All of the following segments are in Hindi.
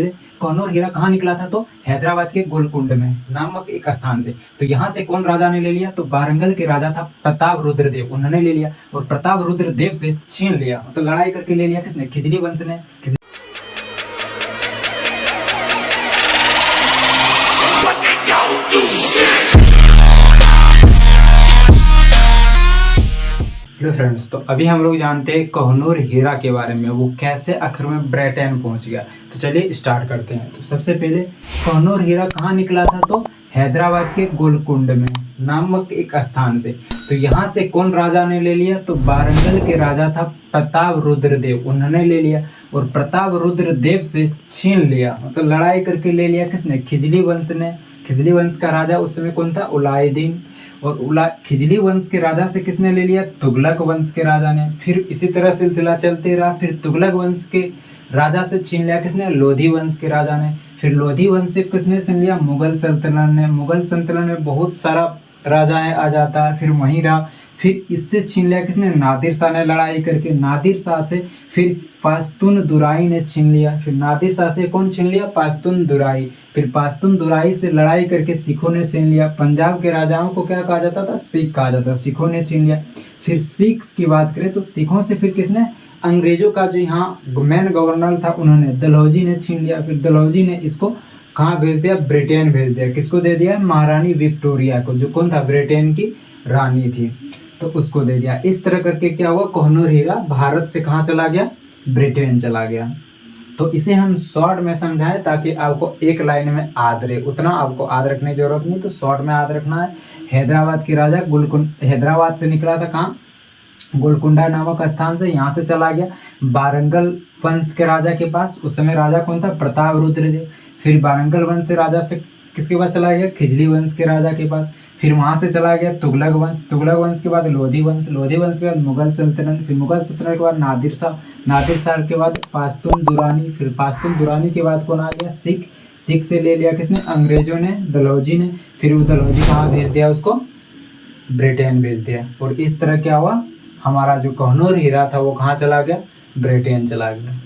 कौनौर हीरा कहाँ निकला था? तो हैदराबाद के गोलकुंड में नामक एक स्थान से। तो यहाँ से कौन राजा ने ले लिया? तो वारंगल के राजा था प्रताप रुद्रदेव, उन्होंने ले लिया और प्रताप रुद्रदेव से छीन लिया। तो लड़ाई करके ले लिया किसने? खिजली वंश ने। हेलो फ्रेंड्स, तो अभी हम लोग जानते हैं कोहनूर हीरा के बारे में, वो कैसे आखिर में ब्रिटेन पहुंच गया। तो चलिए स्टार्ट करते हैं। तो सबसे पहले कोहनूर हीरा कहाँ निकला था? तो हैदराबाद के गोलकुंड में नामक एक स्थान से। तो यहाँ से कौन राजा ने ले लिया? तो वारंगल के राजा था प्रताप रुद्रदेव, उन्होंने ले लिया और प्रताप रुद्रदेव से छीन लिया। मतलब लड़ाई करके ले लिया किसने? खिजली वंश ने। खिजली वंश का राजा उस समय कौन था? उलायदीन। और खिजली वंश के राजा से किसने ले लिया? तुगलक वंश के राजा ने। फिर इसी तरह सिलसिला चलते रहा। फिर तुगलक वंश के राजा से छीन लिया किसने? लोधी वंश के राजा ने। फिर लोधी वंश से किसने छीन लिया? मुगल सल्तनत ने। मुगल सल्तनत में बहुत सारा राजा आ जाता है, फिर वहीं रहा। फिर इससे छीन लिया किसने? नादिर शाह ने लड़ाई करके। नादिर शाह से फिर पाश्तून दुराई ने छीन लिया। फिर नादिर शाह से कौन छीन लिया? पाश्तून दुराई। फिर पाश्तून दुराई से लड़ाई करके सिखों ने छीन लिया। पंजाब के राजाओं को क्या कहा जाता था? सिख कहा जाता था। सिखों ने छीन लिया। फिर सिख की बात करें तो सिखों से फिर किसने? अंग्रेजों का जो यहाँ मेन गवर्नर था, उन्होंने डलहौजी ने छीन लिया। फिर डलहौजी ने इसको कहाँ भेज दिया? ब्रिटेन भेज दिया। किसको दे दिया? महारानी विक्टोरिया को, जो कौन था? ब्रिटेन की रानी थी, तो उसको दे दिया। इस तरह करके क्या हुआ? कोहनूर हीरा भारत से कहाँ चला गया? ब्रिटेन चला गया। तो इसे हम शॉर्ट में समझाएं ताकि आपको एक लाइन में याद रहे। उतना आपको याद रखने की जरूरत नहीं, तो शॉर्ट में याद रखना है। हैदराबाद के राजा गोलकुंड, हैदराबाद से निकला था कहाँ? गोलकुंडा नामक स्थान से। यहाँ से चला गया वारंगल वंश के राजा के पास। उस समय राजा कौन था? प्रताप रुद्रदेव। फिर वारंगल वंश से राजा से किसके पास चला गया? खिजली वंश के राजा के पास। फिर वहां से चला गया तुगलक वंश। तुगलक वंश के बाद लोधी वंश। लोधी वंश के बाद मुगल सल्तनत। फिर मुगल सल्तनत के बाद नादिर शाह। नादिर शाह के बाद पाश्तून दुरानी। फिर पाश्तून दुरानी के बाद कौन आ गया? सिख। सिख से ले लिया किसने? अंग्रेजों ने, डलहौजी ने। फिर वो डलहौजी कहाँ भेज दिया? उसको ब्रिटेन भेज दिया। और इस तरह क्या हुआ? हमारा जो कोहनूर हीरा था वो कहाँ चला गया? ब्रिटेन चला गया।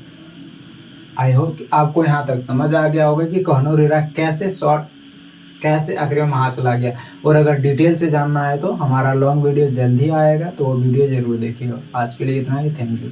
आई होप कि आपको यहाँ तक समझ आ गया होगा कि कोहनूर हीरा कैसे आखिर में वहाँ चला गया। और अगर डिटेल से जानना है तो हमारा लॉन्ग वीडियो जल्दी आएगा, तो वो वीडियो जरूर देखिएगा। आज के लिए इतना ही। Thank you.